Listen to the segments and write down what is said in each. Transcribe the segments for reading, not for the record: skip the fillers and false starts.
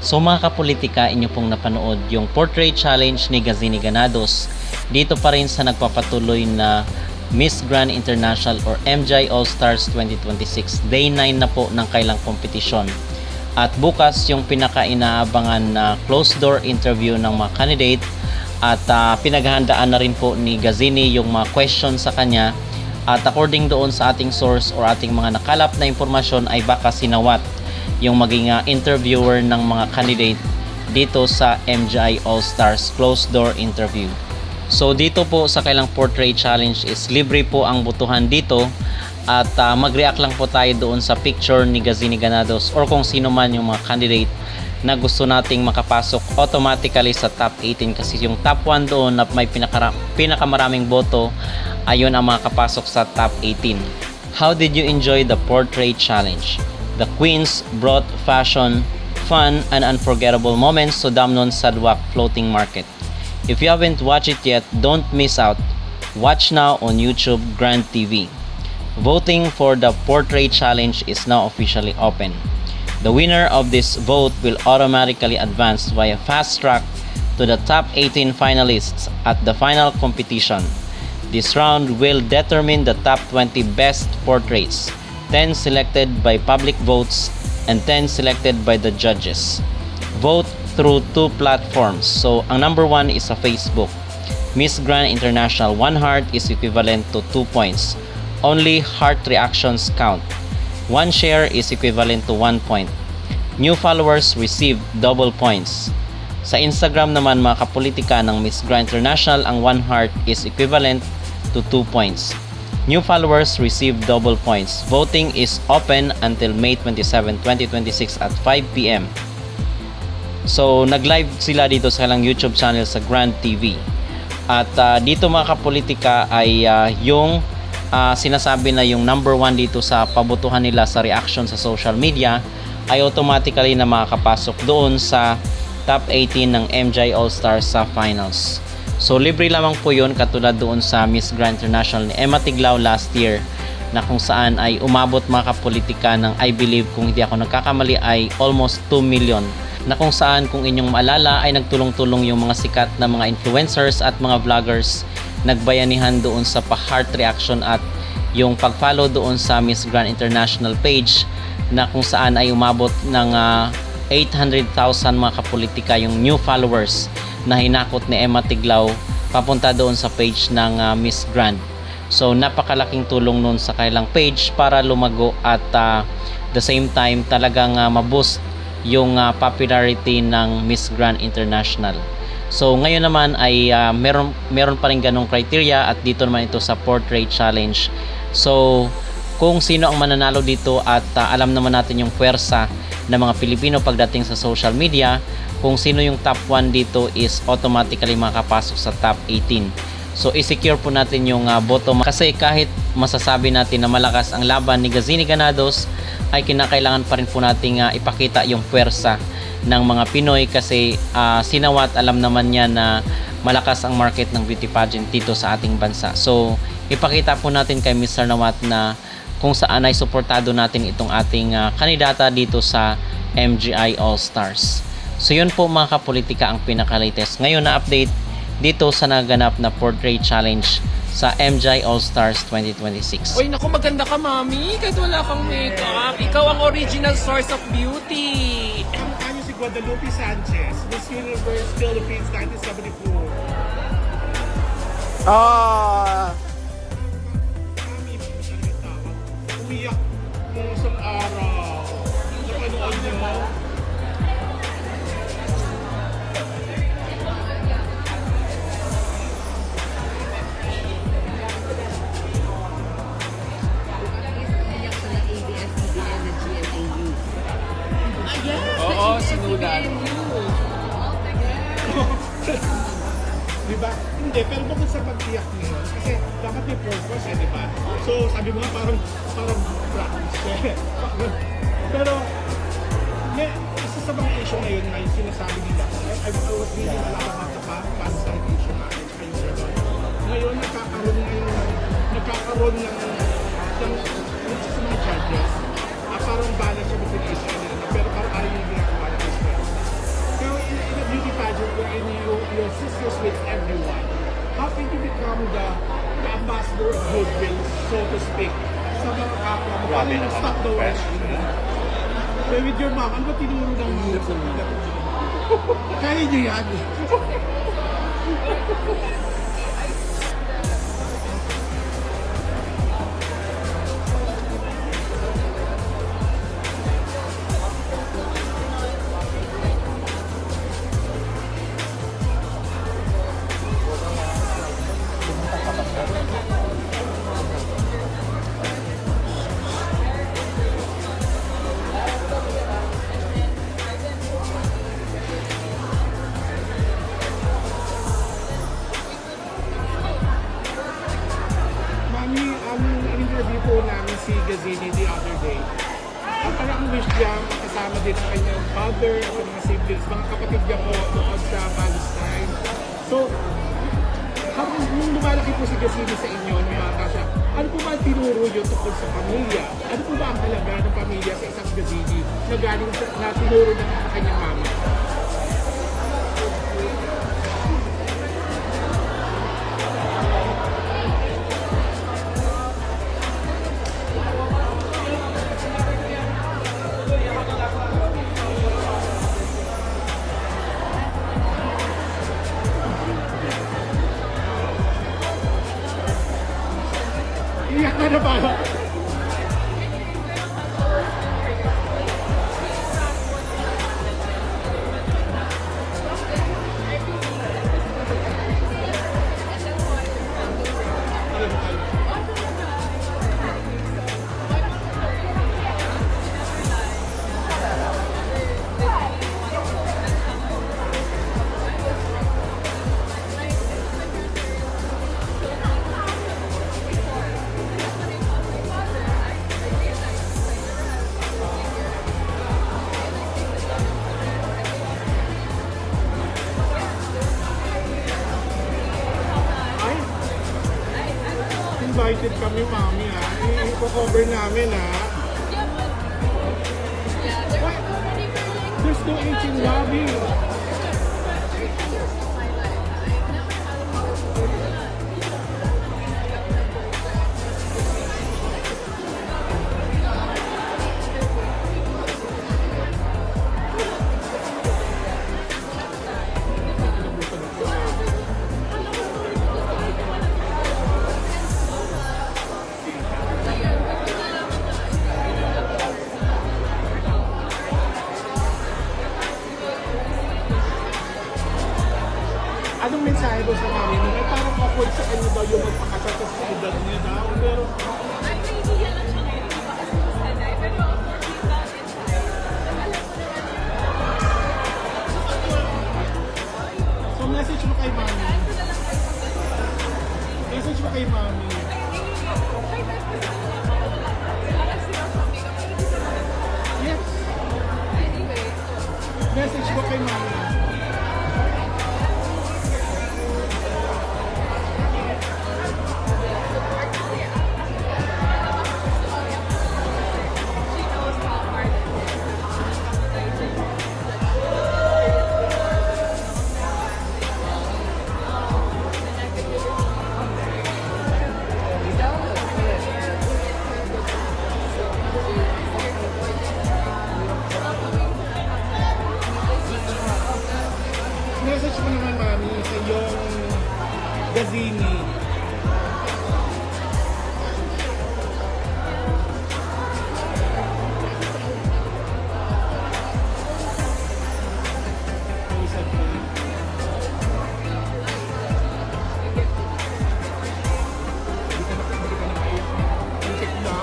So mga kapolitika, inyo pong napanood yung portrait challenge ni Gazini Ganados dito pa rin sa nagpapatuloy na Miss Grand International or MJ All-Stars 2026. Day 9 na po ng kailang kompetisyon. At bukas yung pinaka-inaabangan na closed door interview ng mga candidate at pinaghahandaan na rin po ni Gazini yung mga questions sa kanya. At according doon sa ating source or ating mga nakalap na impormasyon ay baka sinawat yung maging interviewer ng mga candidate dito sa MGI All-Stars closed door interview. So dito po sa kailang portrait challenge is libre po ang botohan dito at mag-react lang po tayo doon sa picture ni Gazini Ganados or kung sino man yung mga candidate na gusto nating makapasok automatically sa top 18 kasi yung top 1 doon na may pinakamaraming boto ayun ang makapasok sa top 18. How did you enjoy the portrait challenge? The queens brought fashion, fun, and unforgettable moments to Damnon Sadwak Floating Market. If you haven't watched it yet, don't miss out. Watch now on YouTube Grand TV. Voting for the portrait challenge is now officially open. The winner of this vote will automatically advance via fast track to the top 18 finalists at the final competition. This round will determine the top 20 best portraits, 10 selected by public votes and 10 selected by the judges. Vote through 2 platforms. So, ang number 1 is sa Facebook. Miss Grand International 1 heart is equivalent to 2 points. Only heart reactions count. 1 share is equivalent to 1 point. New followers receive double points. Sa Instagram naman mga kapolitika ng Miss Grand International, ang 1 heart is equivalent to 2 points. New followers receive double points. Voting is open until May 27, 2026 at 5 p.m. So, nag-live sila dito sa kanilang YouTube channel sa Grand TV. At dito mga kapolitika ay yung sinasabi na yung number 1 dito sa pabotohan nila sa reaction sa social media ay automatically na makakapasok doon sa top 18 ng MJ All-Stars sa finals. So libre lamang po yun katulad doon sa Miss Grand International ni Emma Tiglao last year na kung saan ay umabot mga kapolitika ng I believe kung hindi ako nagkakamali ay almost 2 million na kung saan kung inyong maalala ay nagtulong-tulong yung mga sikat na mga influencers at mga vloggers nagbayanihan doon sa pa-heart reaction at yung pag-follow doon sa Miss Grand International page na kung saan ay umabot ng 800,000 mga kapolitika yung new followers na hinakot ni Emma Tiglao papunta doon sa page ng Miss Grand. So napakalaking tulong nun sa kailang page para lumago at the same time talagang maboost yung popularity ng Miss Grand International. So ngayon naman ay meron pa rin ganong criteria at dito naman ito sa portrait challenge. So kung sino ang mananalo dito at alam naman natin yung puwersa ng mga Pilipino pagdating sa social media, kung sino yung top 1 dito is automatically makapasok sa top 18. So i-secure po natin yung boto kasi kahit masasabi natin na malakas ang laban ni Gazini Ganados ay kinakailangan pa rin po nating ipakita yung puwersa ng mga Pinoy kasi sinawat alam naman niya na malakas ang market ng beauty pageant dito sa ating bansa. So ipakita po natin kay Mr. Nawat na kung saan ay suportado natin itong ating kandidata dito sa MGI All-Stars. So yun po mga kapolitika ang pinaka-latest ngayon na update dito sa naganap na portrait challenge sa MGI All-Stars 2026. Uy, naku, maganda ka, mami. Kahit wala kang makeup. Ikaw ang original source of beauty. Kamukha niyo si Guadalupe Sanchez, Miss Universe Philippines 1974. Mami, talaga tawag. Umiyak mo sa araw. Napanood niyo mo? Oo, sinulat. Diba? Hindi, pero bukod sa pag-iyak niyo, kasi dapat may purpose di ba? So, sabi mo nga parang practice. Pero, isa sa mga issue ngayon na yung sinasabi nila, I was reading a lot about the past-side issue natin, tsaka yung gano'n. Ngayon, nagkakaroon ng sa mga judges, parang balance siya between Israel and pero parang ayaw yung ginagawa ng Israel. Grabe naman Stop ang the world. question. But with your mom, ano ba tinuro ng mom sa mga? Kaya niyo yan. Mami, ang interview po namin si Gazini the other day. Ang parang wish niya makasama din ang kanyang father at ang mga siblings, mga kapatid niya po doon sa Palestine. So, nung lumalaki po si Gazini sa inyo, nung bata siya, ano po ba ang tinuro yun tungkol sa pamilya? Ano po ba ang halaga ng pamilya sa isang Gazini na galing na tinuro niya sa kanyang mama? Iyak ka na ba? Ay, invited kami, mami, ha. I-cover namin, ha. Why? There's no H in lobby. Anong mensahe mo sa mami mo? May parang awkward sa kanya daw yung magpakasal sa edad niya daw. Pero, so message mo kay mami. Message mo kay mami. Yes. Message mo kay mami. Message mo naman, mami, sa iyong Gazini. Kausap mo. Hindi ka na maiyak. Check na.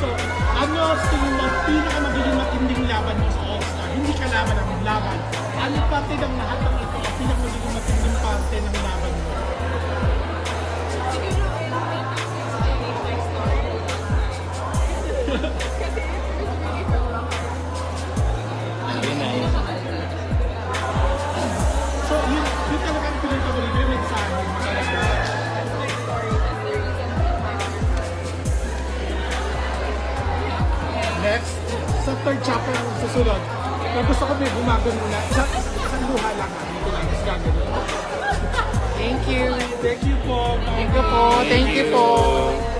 So, ano sa tingin mo pinakamagiging matinding laban mo sa All-Star? Hindi ka laban ang laban. Ano parte ng lahat ng ito ang pinakamagiging matinding parte ng laban mo? Ayun na yun. So, yun talaga ang pinagpapalito yung mensahe mo talaga. Next, sa third chapter ng susunod, na gusto ko may bumagon muna. Isang luha lang, ha? dito lang. Tapos gagawin. Thank you. Thank you po. Thank you po. Thank you po.